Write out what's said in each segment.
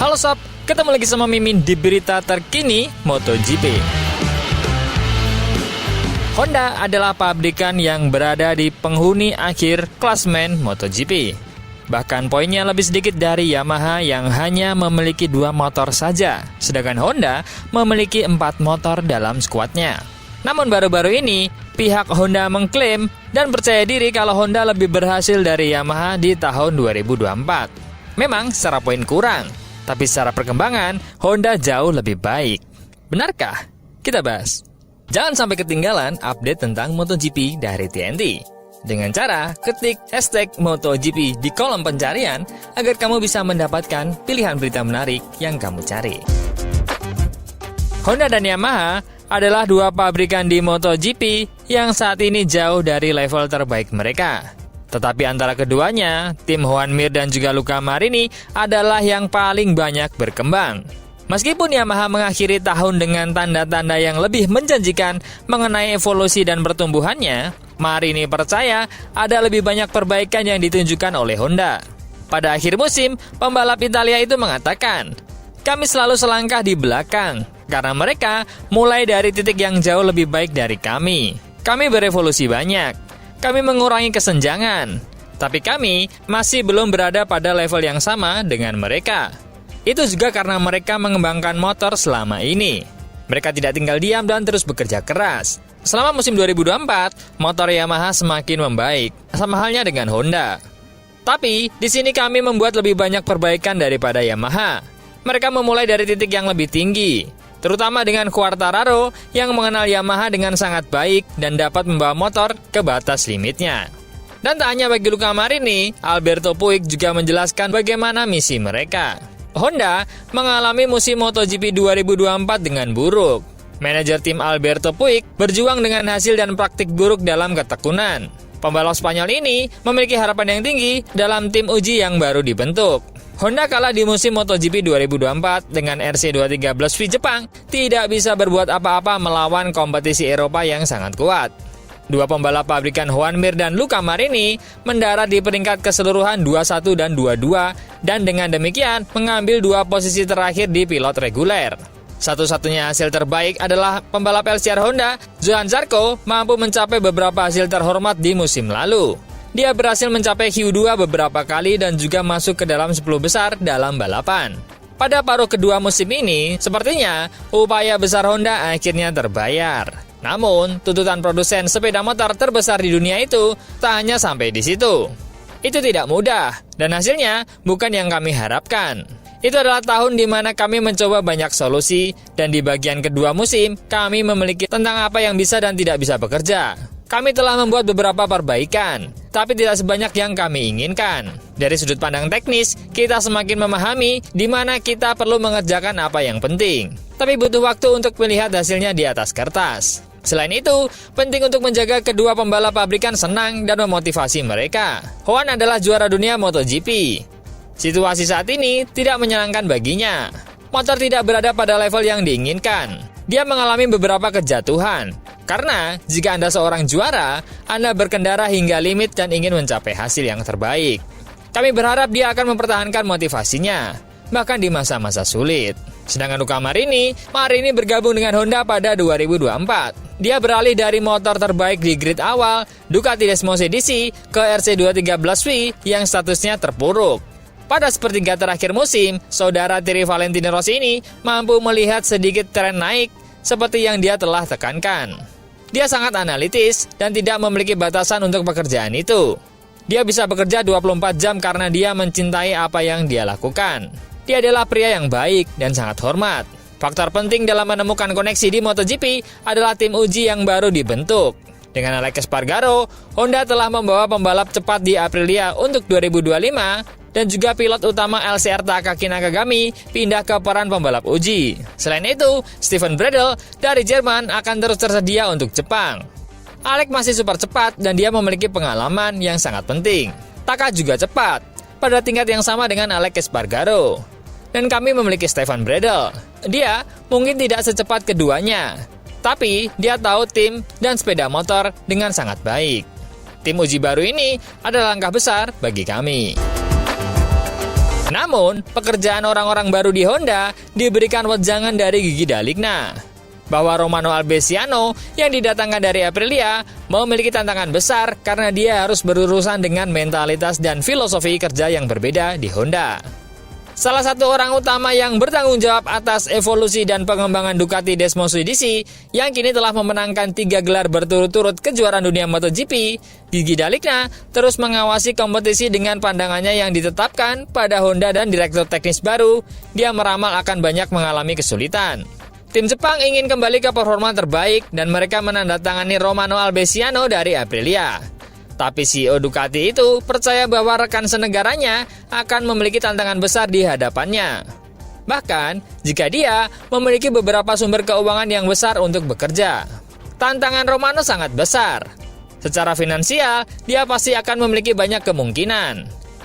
Halo sob, ketemu lagi sama Mimin di berita terkini MotoGP. Honda adalah pabrikan yang berada di penghuni akhir klasemen MotoGP. Bahkan poinnya lebih sedikit dari Yamaha yang hanya memiliki 2 motor saja, sedangkan Honda memiliki 4 motor dalam skuadnya. Namun baru-baru ini, pihak Honda mengklaim dan percaya diri kalau Honda lebih berhasil dari Yamaha di tahun 2024. Memang secara poin kurang, tapi secara perkembangan, Honda jauh lebih baik. Benarkah? Kita bahas. Jangan sampai ketinggalan update tentang MotoGP dari TNT. Dengan cara ketik hashtag MotoGP di kolom pencarian agar kamu bisa mendapatkan pilihan berita menarik yang kamu cari. Honda dan Yamaha adalah 2 pabrikan di MotoGP yang saat ini jauh dari level terbaik mereka. Tetapi antara keduanya, tim Joan Mir dan juga Luca Marini adalah yang paling banyak berkembang. Meskipun Yamaha mengakhiri tahun dengan tanda-tanda yang lebih menjanjikan mengenai evolusi dan pertumbuhannya, Marini percaya ada lebih banyak perbaikan yang ditunjukkan oleh Honda. Pada akhir musim, pembalap Italia itu mengatakan, "Kami selalu selangkah di belakang, karena mereka mulai dari titik yang jauh lebih baik dari kami. Kami berevolusi banyak. Kami mengurangi kesenjangan, tapi kami masih belum berada pada level yang sama dengan mereka. Itu juga karena mereka mengembangkan motor selama ini. Mereka tidak tinggal diam dan terus bekerja keras. Selama musim 2024, motor Yamaha semakin membaik, sama halnya dengan Honda. Tapi, di sini kami membuat lebih banyak perbaikan daripada Yamaha. Mereka memulai dari titik yang lebih tinggi, terutama dengan Quartararo yang mengenal Yamaha dengan sangat baik dan dapat membawa motor ke batas limitnya." Dan tak hanya bagi Luca Marini, Alberto Puig juga menjelaskan bagaimana misi mereka. Honda mengalami musim MotoGP 2024 dengan buruk. Manajer tim Alberto Puig berjuang dengan hasil dan praktik buruk dalam ketekunan. Pembalap Spanyol ini memiliki harapan yang tinggi dalam tim uji yang baru dibentuk. Honda kalah di musim MotoGP 2024 dengan RC213 V Jepang, tidak bisa berbuat apa-apa melawan kompetisi Eropa yang sangat kuat. 2 pembalap pabrikan Joan Mir dan Luca Marini mendarat di peringkat keseluruhan 21 dan 22 dan dengan demikian mengambil 2 posisi terakhir di pilot reguler. Satu-satunya hasil terbaik adalah pembalap LCR Honda, Johann Zarco, mampu mencapai beberapa hasil terhormat di musim lalu. Dia berhasil mencapai Q2 beberapa kali dan juga masuk ke dalam 10 besar dalam balapan. Pada paruh kedua musim ini, sepertinya upaya besar Honda akhirnya terbayar. Namun, tuntutan produsen sepeda motor terbesar di dunia itu tak hanya sampai di situ. Itu tidak mudah, dan hasilnya bukan yang kami harapkan. Itu adalah tahun di mana kami mencoba banyak solusi, dan di bagian kedua musim, kami memiliki tentang apa yang bisa dan tidak bisa bekerja. Kami telah membuat beberapa perbaikan, tapi tidak sebanyak yang kami inginkan. Dari sudut pandang teknis, kita semakin memahami di mana kita perlu mengerjakan apa yang penting. Tapi butuh waktu untuk melihat hasilnya di atas kertas. Selain itu, penting untuk menjaga kedua pembalap pabrikan senang dan memotivasi mereka. Joan adalah juara dunia MotoGP. Situasi saat ini tidak menyenangkan baginya. Motor tidak berada pada level yang diinginkan. Dia mengalami beberapa kejatuhan. Karena jika Anda seorang juara, Anda berkendara hingga limit dan ingin mencapai hasil yang terbaik. Kami berharap dia akan mempertahankan motivasinya, bahkan di masa-masa sulit. Sedangkan Luca Marini bergabung dengan Honda pada 2024. Dia beralih dari motor terbaik di grid awal, Ducati Desmos Edisi, ke RC213V yang statusnya terpuruk. Pada sepertiga terakhir musim, saudara tiri Valentino Rossi ini mampu melihat sedikit tren naik seperti yang dia telah tekankan. Dia sangat analitis dan tidak memiliki batasan untuk pekerjaan itu. Dia bisa bekerja 24 jam karena dia mencintai apa yang dia lakukan. Dia adalah pria yang baik dan sangat hormat. Faktor penting dalam menemukan koneksi di MotoGP adalah tim uji yang baru dibentuk. Dengan Alex Espargaro, Honda telah membawa pembalap cepat di Aprilia untuk 2025 dan juga pilot utama LCR Takaki Nakagami pindah ke peran pembalap uji. Selain itu, Steven Bradl dari Jerman akan terus tersedia untuk Jepang. Alex masih super cepat dan dia memiliki pengalaman yang sangat penting. Taka juga cepat, pada tingkat yang sama dengan Alex Espargaro. Dan kami memiliki Steven Bradl. Dia mungkin tidak secepat keduanya, tapi dia tahu tim dan sepeda motor dengan sangat baik. Tim uji baru ini adalah langkah besar bagi kami. Namun, pekerjaan orang-orang baru di Honda diberikan wejangan dari Gigi Dalikna bahwa Romano Albesiano yang didatangkan dari Aprilia memiliki tantangan besar karena dia harus berurusan dengan mentalitas dan filosofi kerja yang berbeda di Honda. Salah satu orang utama yang bertanggung jawab atas evolusi dan pengembangan Ducati Desmo Swedishi yang kini telah memenangkan 3 gelar berturut-turut kejuaraan dunia MotoGP, Gigi Dalikna terus mengawasi kompetisi dengan pandangannya yang ditetapkan pada Honda dan direktur teknis baru. Dia meramal akan banyak mengalami kesulitan. Tim Jepang ingin kembali ke performa terbaik dan mereka menandatangani Romano Albesiano dari Aprilia. Tapi CEO Ducati itu percaya bahwa rekan senegaranya akan memiliki tantangan besar di hadapannya. Bahkan, jika dia memiliki beberapa sumber keuangan yang besar untuk bekerja. Tantangan Romano sangat besar. Secara finansial, dia pasti akan memiliki banyak kemungkinan.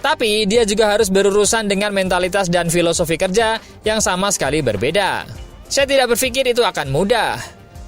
Tapi, dia juga harus berurusan dengan mentalitas dan filosofi kerja yang sama sekali berbeda. Saya tidak berpikir itu akan mudah.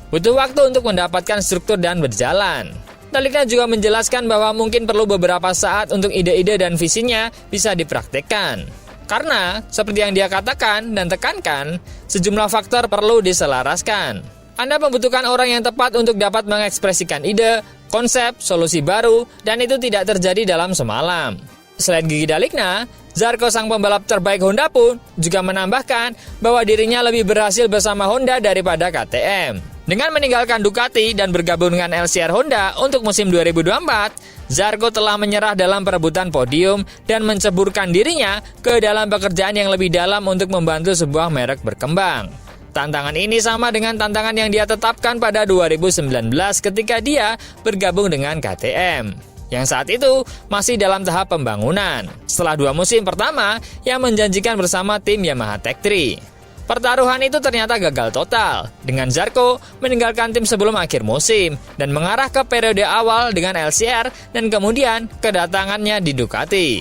Butuh waktu untuk mendapatkan struktur dan berjalan. Dalikna juga menjelaskan bahwa mungkin perlu beberapa saat untuk ide-ide dan visinya bisa dipraktekkan. Karena, seperti yang dia katakan dan tekankan, sejumlah faktor perlu diselaraskan. Anda membutuhkan orang yang tepat untuk dapat mengekspresikan ide, konsep, solusi baru, dan itu tidak terjadi dalam semalam. Selain Gigi Dalikna, Zarco sang pembalap terbaik Honda pun juga menambahkan bahwa dirinya lebih berhasil bersama Honda daripada KTM. Dengan meninggalkan Ducati dan bergabung dengan LCR Honda untuk musim 2024, Zarco telah menyerah dalam perebutan podium dan menceburkan dirinya ke dalam pekerjaan yang lebih dalam untuk membantu sebuah merek berkembang. Tantangan ini sama dengan tantangan yang dia tetapkan pada 2019 ketika dia bergabung dengan KTM, yang saat itu masih dalam tahap pembangunan, setelah 2 musim pertama yang menjanjikan bersama tim Yamaha Tech 3. Pertaruhan itu ternyata gagal total, dengan Zarco meninggalkan tim sebelum akhir musim dan mengarah ke periode awal dengan LCR dan kemudian kedatangannya di Ducati.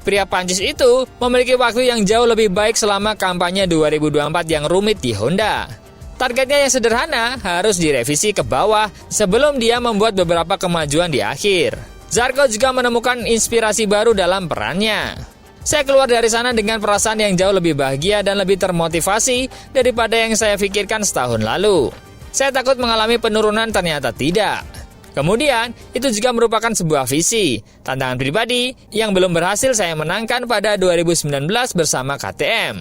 Pria Prancis itu memiliki waktu yang jauh lebih baik selama kampanye 2024 yang rumit di Honda. Targetnya yang sederhana harus direvisi ke bawah sebelum dia membuat beberapa kemajuan di akhir. Zarco juga menemukan inspirasi baru dalam perannya. Saya keluar dari sana dengan perasaan yang jauh lebih bahagia dan lebih termotivasi daripada yang saya pikirkan setahun lalu. Saya takut mengalami penurunan, ternyata tidak. Kemudian, itu juga merupakan sebuah visi, tantangan pribadi yang belum berhasil saya menangkan pada 2019 bersama KTM.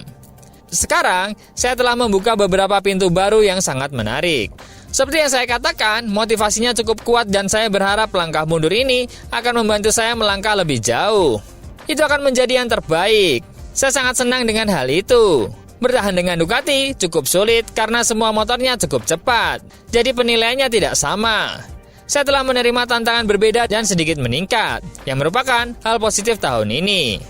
Sekarang, saya telah membuka beberapa pintu baru yang sangat menarik. Seperti yang saya katakan, motivasinya cukup kuat dan saya berharap langkah mundur ini akan membantu saya melangkah lebih jauh. Itu akan menjadi yang terbaik. Saya sangat senang dengan hal itu. Bertahan dengan Ducati cukup sulit karena semua motornya cukup cepat. Jadi penilaiannya tidak sama. Saya telah menerima tantangan berbeda dan sedikit meningkat, yang merupakan hal positif tahun ini.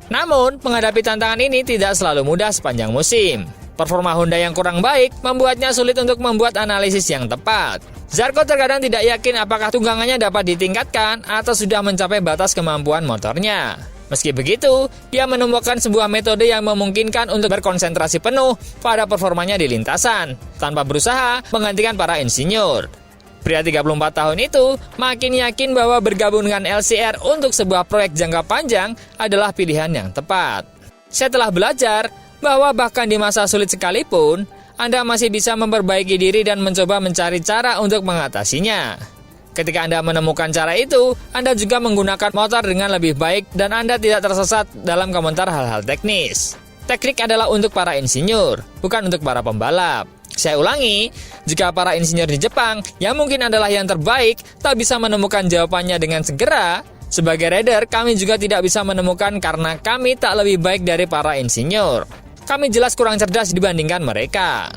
Namun, menghadapi tantangan ini tidak selalu mudah sepanjang musim. Performa Honda yang kurang baik membuatnya sulit untuk membuat analisis yang tepat. Zarco terkadang tidak yakin apakah tunggangannya dapat ditingkatkan atau sudah mencapai batas kemampuan motornya. Meski begitu, dia menemukan sebuah metode yang memungkinkan untuk berkonsentrasi penuh pada performanya di lintasan, tanpa berusaha menggantikan para insinyur. Pria 34 tahun itu makin yakin bahwa bergabung dengan LCR untuk sebuah proyek jangka panjang adalah pilihan yang tepat. Saya telah belajar bahwa bahkan di masa sulit sekalipun, Anda masih bisa memperbaiki diri dan mencoba mencari cara untuk mengatasinya. Ketika Anda menemukan cara itu, Anda juga menggunakan motor dengan lebih baik dan Anda tidak tersesat dalam komentar hal-hal teknis. Teknik adalah untuk para insinyur, bukan untuk para pembalap. Saya ulangi, jika para insinyur di Jepang, yang mungkin adalah yang terbaik, tak bisa menemukan jawabannya dengan segera, sebagai rider kami juga tidak bisa menemukan karena kami tak lebih baik dari para insinyur. Kami jelas kurang cerdas dibandingkan mereka.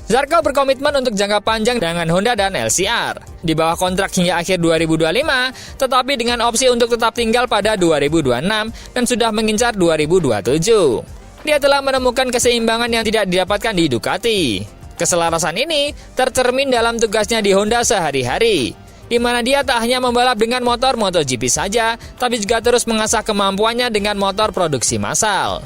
Zarco berkomitmen untuk jangka panjang dengan Honda dan LCR, di bawah kontrak hingga akhir 2025, tetapi dengan opsi untuk tetap tinggal pada 2026 dan sudah mengincar 2027. Dia telah menemukan keseimbangan yang tidak didapatkan di Ducati. Keselarasan ini tercermin dalam tugasnya di Honda sehari-hari, di mana dia tak hanya membalap dengan motor MotoGP saja, tapi juga terus mengasah kemampuannya dengan motor produksi massal.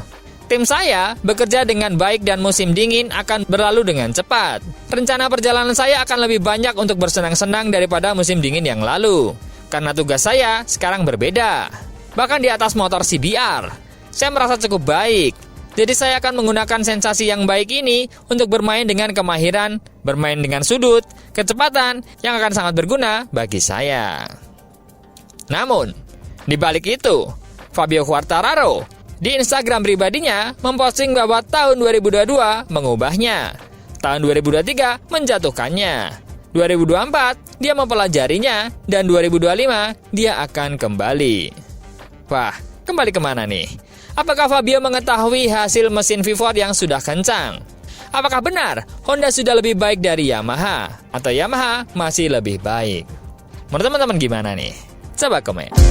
Tim saya bekerja dengan baik dan musim dingin akan berlalu dengan cepat. Rencana perjalanan saya akan lebih banyak untuk bersenang-senang daripada musim dingin yang lalu. Karena tugas saya sekarang berbeda. Bahkan di atas motor CBR. saya merasa cukup baik. Jadi saya akan menggunakan sensasi yang baik ini untuk bermain dengan kemahiran, bermain dengan sudut, kecepatan yang akan sangat berguna bagi saya. Namun, di balik itu, Fabio Quartararo di Instagram pribadinya memposting bahwa tahun 2022 mengubahnya, tahun 2023 menjatuhkannya, 2024 dia mempelajarinya, dan 2025 dia akan kembali. Wah, kembali kemana nih? Apakah Fabio mengetahui hasil mesin V4 yang sudah kencang? Apakah benar Honda sudah lebih baik dari Yamaha? Atau Yamaha masih lebih baik? Menurut teman-teman gimana nih? Coba komen.